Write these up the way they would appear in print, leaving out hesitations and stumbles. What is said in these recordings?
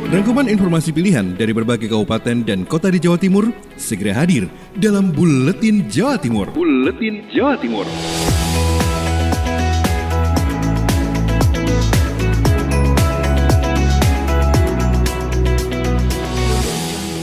Rangkuman informasi pilihan dari berbagai kabupaten dan kota di Jawa Timur segera hadir dalam Buletin Jawa Timur. Buletin Jawa Timur.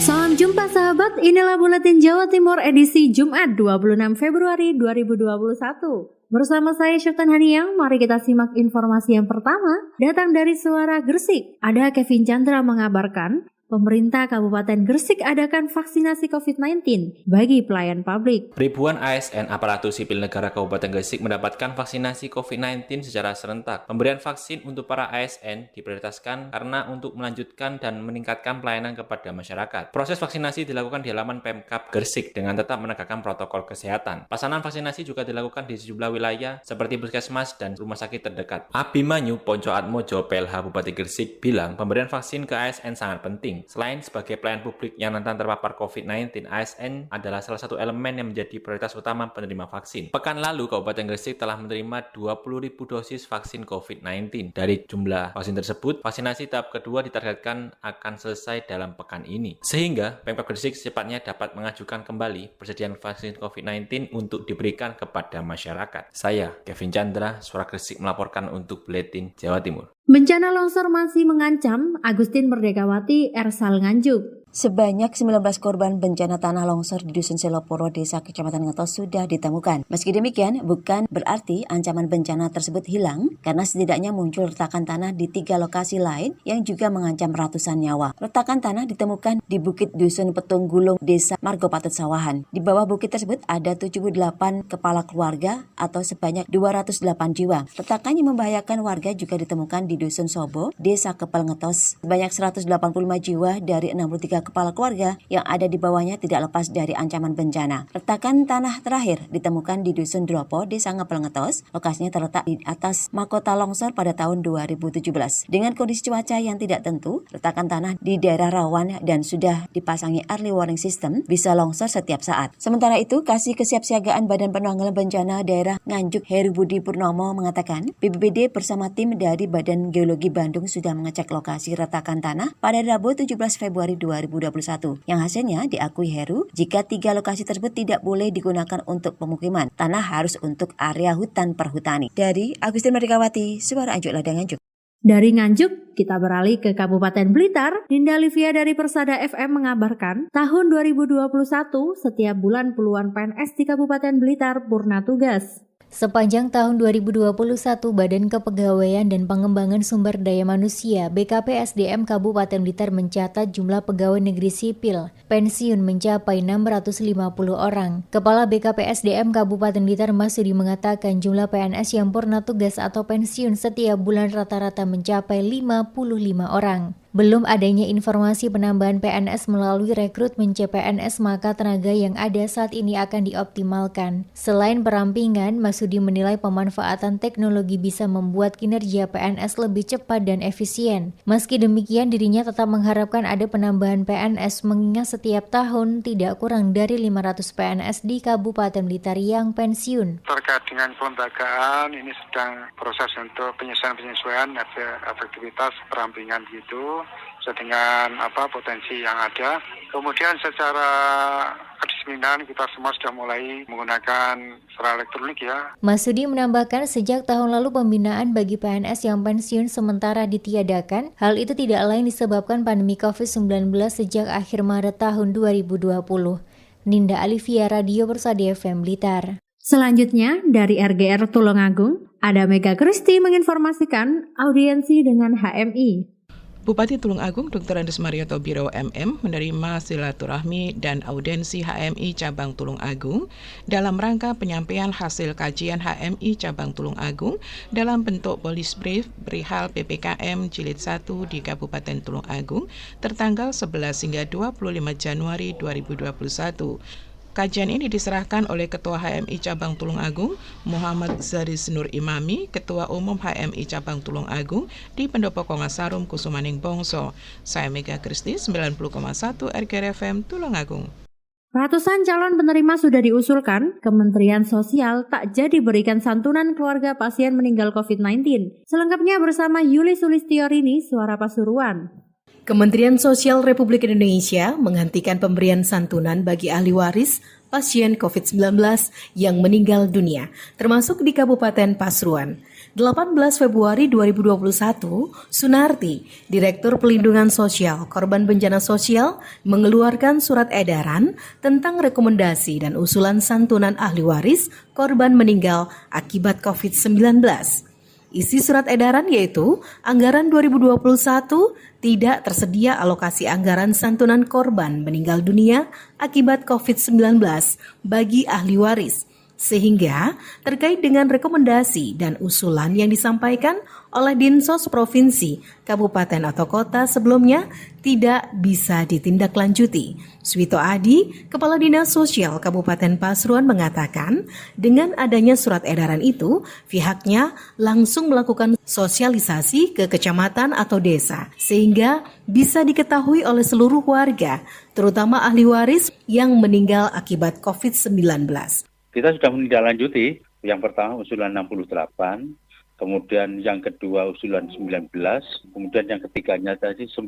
Salam jumpa sahabat, inilah Buletin Jawa Timur edisi Jumat 26 Februari 2021. Bersama saya Syaftan Haniyang, mari kita simak informasi yang pertama datang dari Suara Gresik. Ada Kevin Chandra mengabarkan, pemerintah Kabupaten Gresik adakan vaksinasi COVID-19 bagi pelayan publik. Ribuan ASN aparatur sipil negara Kabupaten Gresik mendapatkan vaksinasi COVID-19 secara serentak. Pemberian vaksin untuk para ASN diprioritaskan karena untuk melanjutkan dan meningkatkan pelayanan kepada masyarakat. Proses vaksinasi dilakukan di halaman Pemkab Gresik dengan tetap menegakkan protokol kesehatan. Pelaksanaan vaksinasi juga dilakukan di sejumlah wilayah seperti puskesmas dan rumah sakit terdekat. Abimanyu Ponco Atmojo, PLH Bupati Gresik, bilang pemberian vaksin ke ASN sangat penting. Selain sebagai pelayan publik yang rentan terpapar COVID-19, ASN adalah salah satu elemen yang menjadi prioritas utama penerima vaksin. Pekan lalu, Kabupaten Gresik telah menerima 20.000 dosis vaksin COVID-19. Dari jumlah vaksin tersebut, vaksinasi tahap kedua ditargetkan akan selesai dalam pekan ini. Sehingga, Pemkab Gresik secepatnya dapat mengajukan kembali persediaan vaksin COVID-19 untuk diberikan kepada masyarakat. Saya, Kevin Chandra, Suara Gresik melaporkan untuk Buletin Jawa Timur. Bencana longsor masih mengancam, Agustin Merdekawati, Ersal Nganjuk. Sebanyak 19 korban bencana tanah longsor di Dusun Seloporo, Desa Kecamatan Ngetos sudah ditemukan. Meski demikian, bukan berarti ancaman bencana tersebut hilang, karena setidaknya muncul retakan tanah di 3 lokasi lain yang juga mengancam ratusan nyawa. Retakan tanah ditemukan di Bukit Dusun Petung Gulung, Desa Margopatut Sawahan. Di bawah bukit tersebut ada 78 kepala keluarga atau sebanyak 208 jiwa. Retakan yang membahayakan warga juga ditemukan di Dusun Sobo, Desa Kepel Ngetos. Sebanyak 185 jiwa dari 63 kepala keluarga yang ada di bawahnya tidak lepas dari ancaman bencana. Retakan tanah terakhir ditemukan di Dusun Dropo, Desa Ngepel Ngetos. Lokasinya terletak di atas mahkota longsor pada tahun 2017. Dengan kondisi cuaca yang tidak tentu, retakan tanah di daerah rawan dan sudah dipasangi early warning system bisa longsor setiap saat. Sementara itu, Kasih Kesiapsiagaan Badan Penanggulangan Bencana Daerah Nganjuk Heru Budi Purnomo mengatakan, BPBD bersama tim dari Badan Geologi Bandung sudah mengecek lokasi retakan tanah pada Rabu 17 Februari 2021. Yang hasilnya diakui Heru, jika 3 lokasi tersebut tidak boleh digunakan untuk pemukiman, tanah harus untuk area hutan perhutani. Dari Agustin Merdekawati, Suara Nganjuk Ladang Nganjuk. Dari Nganjuk, kita beralih ke Kabupaten Blitar. Dinda Livia dari Persada FM mengabarkan, tahun 2021 setiap bulan puluhan PNS di Kabupaten Blitar purna tugas. Sepanjang tahun 2021, Badan Kepegawaian dan Pengembangan Sumber Daya Manusia BKPSDM Kabupaten Blitar mencatat jumlah pegawai negeri sipil pensiun mencapai 650 orang. Kepala BKPSDM Kabupaten Blitar Masudi mengatakan jumlah PNS yang purna tugas atau pensiun setiap bulan rata-rata mencapai 55 orang. Belum adanya informasi penambahan PNS melalui rekrutmen CPNS, maka tenaga yang ada saat ini akan dioptimalkan. Selain perampingan, Masudi menilai pemanfaatan teknologi bisa membuat kinerja PNS lebih cepat dan efisien. Meski demikian, dirinya tetap mengharapkan ada penambahan PNS mengingat setiap tahun tidak kurang dari 500 PNS di Kabupaten Blitar yang pensiun. Terkait dengan kelembagaan, ini sedang proses untuk penyesuaian efektivitas perampingan gitu. Dengan potensi yang ada. Kemudian secara kedisiplinan kita semua sudah mulai menggunakan secara elektronik ya. Masudi menambahkan sejak tahun lalu pembinaan bagi PNS yang pensiun sementara ditiadakan. Hal itu tidak lain disebabkan pandemi COVID-19 sejak akhir Maret tahun 2020. Ninda Alivia, Radio Persada FM Blitar. Selanjutnya, dari RGR Tulungagung, ada Mega Kristi menginformasikan audiensi dengan HMI. Bupati Tulungagung Dr. Andes Marioto Biro MM menerima silaturahmi dan audiensi HMI Cabang Tulungagung dalam rangka penyampaian hasil kajian HMI Cabang Tulungagung dalam bentuk polis brief perihal PPKM Jilid 1 di Kabupaten Tulungagung tertanggal 11 hingga 25 Januari 2021. Kajian ini diserahkan oleh Ketua HMI Cabang Tulungagung, Muhammad Zaris Nur Imami, Ketua Umum HMI Cabang Tulungagung di Pendopo Kongasarum Kusumaning Bongso. Saya Mega Kristi, 90,1 RGR FM Tulungagung. Ratusan calon penerima sudah diusulkan, Kementerian Sosial tak jadi berikan santunan keluarga pasien meninggal COVID-19. Selengkapnya bersama Yuli Sulistiorini, Suara Pasuruan. Kementerian Sosial Republik Indonesia menghentikan pemberian santunan bagi ahli waris pasien COVID-19 yang meninggal dunia, termasuk di Kabupaten Pasuruan. 18 Februari 2021, Sunarti, Direktur Pelindungan Sosial Korban Bencana Sosial, mengeluarkan surat edaran tentang rekomendasi dan usulan santunan ahli waris korban meninggal akibat COVID-19. Isi surat edaran yaitu anggaran 2021 tidak tersedia alokasi anggaran santunan korban meninggal dunia akibat COVID-19 bagi ahli waris. Sehingga terkait dengan rekomendasi dan usulan yang disampaikan oleh Dinsos Provinsi, Kabupaten atau Kota sebelumnya tidak bisa ditindaklanjuti. Suwito Adi, Kepala Dinas Sosial Kabupaten Pasuruan mengatakan dengan adanya surat edaran itu, pihaknya langsung melakukan sosialisasi ke kecamatan atau desa sehingga bisa diketahui oleh seluruh warga, terutama ahli waris yang meninggal akibat COVID-19. Kita sudah menindaklanjuti, yang pertama usulan 68, kemudian yang kedua usulan 19, kemudian yang ketiganya tadi 9.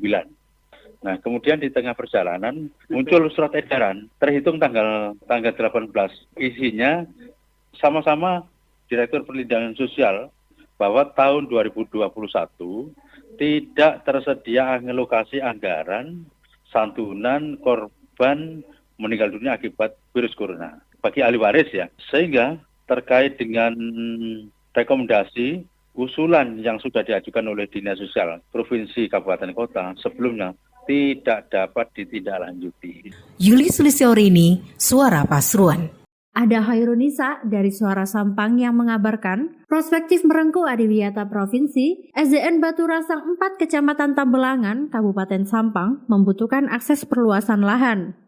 Nah, kemudian di tengah perjalanan muncul surat edaran, terhitung tanggal 18. Isinya sama-sama Direktur Perlindungan Sosial bahwa tahun 2021 tidak tersedia alokasi anggaran santunan korban meninggal dunia akibat virus corona bagi ahli waris ya, sehingga terkait dengan rekomendasi usulan yang sudah diajukan oleh Dinas Sosial Provinsi Kabupaten Kota sebelumnya tidak dapat ditindaklanjuti. Yuli Sulisyorini, Suara Pasuruan. Ada Hairunisa dari Suara Sampang yang mengabarkan prospektif merengkuh Adiwiyata Provinsi, SDN Batu Rasang 4 Kecamatan Tambelangan, Kabupaten Sampang membutuhkan akses perluasan lahan.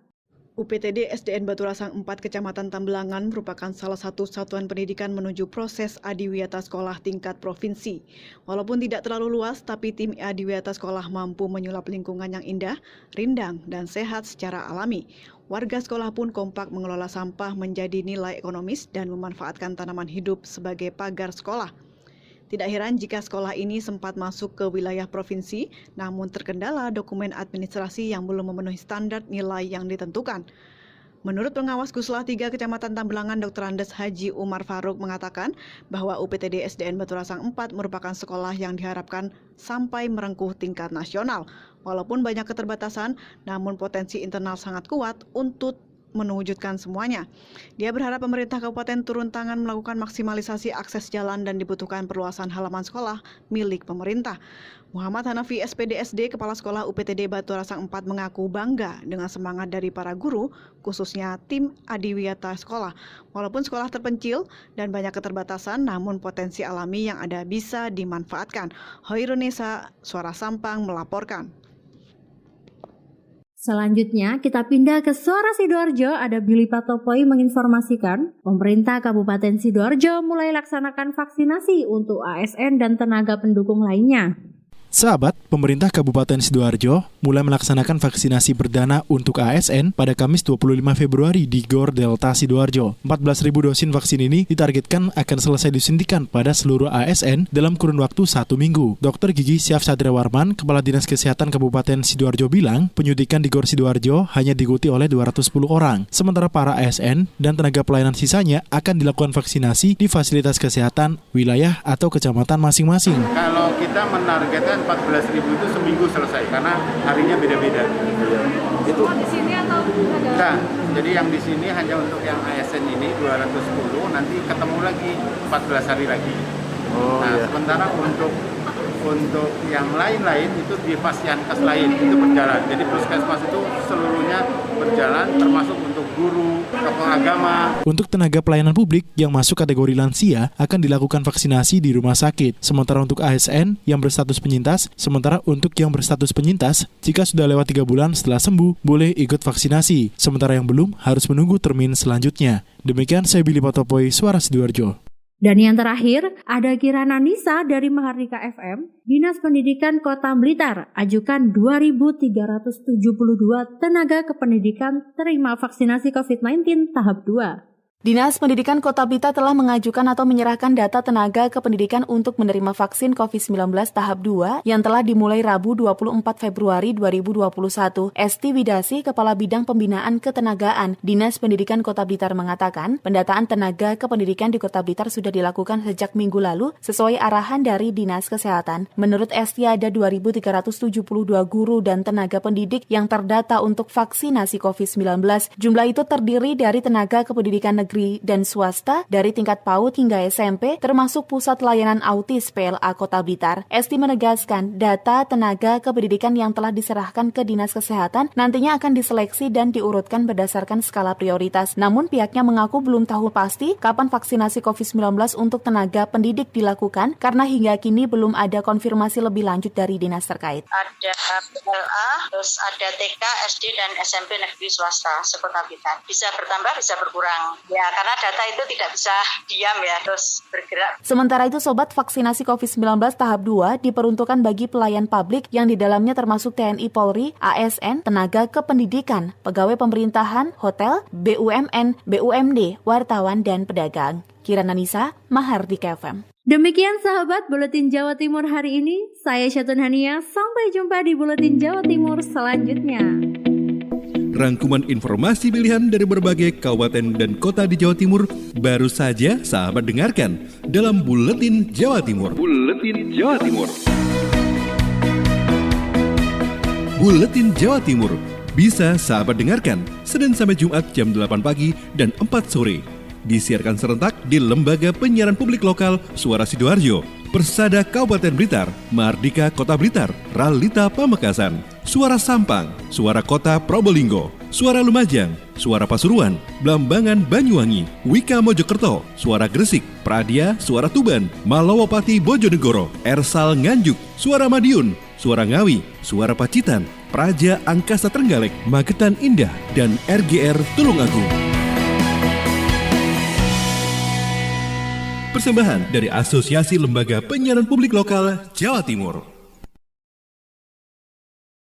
UPTD SDN Batu Rasang 4 Kecamatan Tambelangan merupakan salah satu satuan pendidikan menuju proses adiwiyata sekolah tingkat provinsi. Walaupun tidak terlalu luas, tapi tim adiwiyata sekolah mampu menyulap lingkungan yang indah, rindang, dan sehat secara alami. Warga sekolah pun kompak mengelola sampah menjadi nilai ekonomis dan memanfaatkan tanaman hidup sebagai pagar sekolah. Tidak heran jika sekolah ini sempat masuk ke wilayah provinsi, namun terkendala dokumen administrasi yang belum memenuhi standar nilai yang ditentukan. Menurut pengawas Kuslah 3 Kecamatan Tambelangan, Dr. Andes Haji Umar Faruk mengatakan bahwa UPTD SDN Batu Rasang 4 merupakan sekolah yang diharapkan sampai merengkuh tingkat nasional. Walaupun banyak keterbatasan, namun potensi internal sangat kuat untuk mewujudkan semuanya. Dia berharap pemerintah kabupaten turun tangan melakukan maksimalisasi akses jalan dan dibutuhkan perluasan halaman sekolah milik pemerintah. Muhammad Hanafi SPDSD, Kepala Sekolah UPTD Batu Rasang 4 mengaku bangga dengan semangat dari para guru, khususnya tim adiwiyata sekolah. Walaupun sekolah terpencil dan banyak keterbatasan, namun potensi alami yang ada bisa dimanfaatkan. Hoirunisa, Suara Sampang melaporkan. Selanjutnya, kita pindah ke Suara Sidoarjo. Ada Billy Patopoi menginformasikan, pemerintah Kabupaten Sidoarjo mulai laksanakan vaksinasi untuk ASN dan tenaga pendukung lainnya. Sahabat, pemerintah Kabupaten Sidoarjo mulai melaksanakan vaksinasi perdana untuk ASN pada Kamis 25 Februari di Gor Delta Sidoarjo. 14.000 dosis vaksin ini ditargetkan akan selesai disuntikan pada seluruh ASN dalam kurun waktu 1 minggu. Dr. Gigi Syaf Satriawarman, Kepala Dinas Kesehatan Kabupaten Sidoarjo bilang, penyuntikan di Gor Sidoarjo hanya diikuti oleh 210 orang. Sementara para ASN dan tenaga pelayanan sisanya akan dilakukan vaksinasi di fasilitas kesehatan, wilayah atau kecamatan masing-masing. Kalau kita menargetkan 14.000 itu seminggu selesai karena harinya beda-beda. Itu di sini atau ada? Nah, jadi yang di sini hanya untuk yang ASN ini 210, nanti ketemu lagi 14 hari lagi. Sementara untuk yang lain-lain itu di Fasyankes lain itu berjalan. Jadi puskesmas itu seluruhnya berjalan, termasuk untuk guru, tokoh agama. Untuk tenaga pelayanan publik yang masuk kategori lansia akan dilakukan vaksinasi di rumah sakit. Sementara untuk ASN yang berstatus penyintas, jika sudah lewat 3 bulan setelah sembuh, boleh ikut vaksinasi. Sementara yang belum harus menunggu termin selanjutnya. Demikian saya Billy Patopoi, Suara Sidoarjo. Dan yang terakhir, ada Kirana Nisa dari Mahardika FM, Dinas Pendidikan Kota Blitar, ajukan 2.372 tenaga kependidikan terima vaksinasi COVID-19 tahap 2. Dinas Pendidikan Kota Blitar telah mengajukan atau menyerahkan data tenaga kependidikan untuk menerima vaksin COVID-19 tahap 2 yang telah dimulai Rabu 24 Februari 2021. Esti Widasi, Kepala Bidang Pembinaan Ketenagaan Dinas Pendidikan Kota Blitar mengatakan, pendataan tenaga kependidikan di Kota Blitar sudah dilakukan sejak minggu lalu sesuai arahan dari Dinas Kesehatan. Menurut Esti, ada 2.372 guru dan tenaga pendidik yang terdata untuk vaksinasi COVID-19. Jumlah itu terdiri dari tenaga kependidikan negeri dan swasta dari tingkat PAUD hingga SMP, termasuk Pusat Layanan Autis PLA Kota Blitar. Esti menegaskan, data tenaga kependidikan yang telah diserahkan ke Dinas Kesehatan nantinya akan diseleksi dan diurutkan berdasarkan skala prioritas. Namun pihaknya mengaku belum tahu pasti kapan vaksinasi COVID-19 untuk tenaga pendidik dilakukan karena hingga kini belum ada konfirmasi lebih lanjut dari dinas terkait. Ada PLA, terus ada TK, SD, dan SMP negeri swasta sekota Blitar. Bisa bertambah, bisa berkurang. Ya, karena data itu tidak bisa diam ya, terus bergerak. Sementara itu, Sobat, vaksinasi COVID-19 tahap 2 diperuntukkan bagi pelayan publik yang di dalamnya termasuk TNI Polri, ASN, tenaga kependidikan, pegawai pemerintahan, hotel, BUMN, BUMD, wartawan, dan pedagang. Kirana Nisa, Mahardika FM. Demikian sahabat Buletin Jawa Timur hari ini. Saya Syatun Hania, sampai jumpa di Buletin Jawa Timur selanjutnya. Rangkuman informasi pilihan dari berbagai kabupaten dan kota di Jawa Timur baru saja sahabat dengarkan dalam Buletin Jawa Timur. Buletin Jawa Timur. Buletin Jawa Timur bisa sahabat dengarkan Senin sampai Jumat jam 8 pagi dan 4 sore. Disiarkan serentak di Lembaga Penyiaran Publik Lokal Suara Sidoarjo, Persada Kabupaten Blitar, Mahardika Kota Blitar, Ralita Pamekasan, Suara Sampang, Suara Kota Probolinggo, Suara Lumajang, Suara Pasuruan, Blambangan Banyuwangi, Wika Mojokerto, Suara Gresik, Pradia, Suara Tuban, Malawapati Bojonegoro, Ersal Nganjuk, Suara Madiun, Suara Ngawi, Suara Pacitan, Praja Angkasa Trenggalek, Magetan Indah, dan RGR Tulungagung. Persembahan dari Asosiasi Lembaga Penyiaran Publik Lokal Jawa Timur.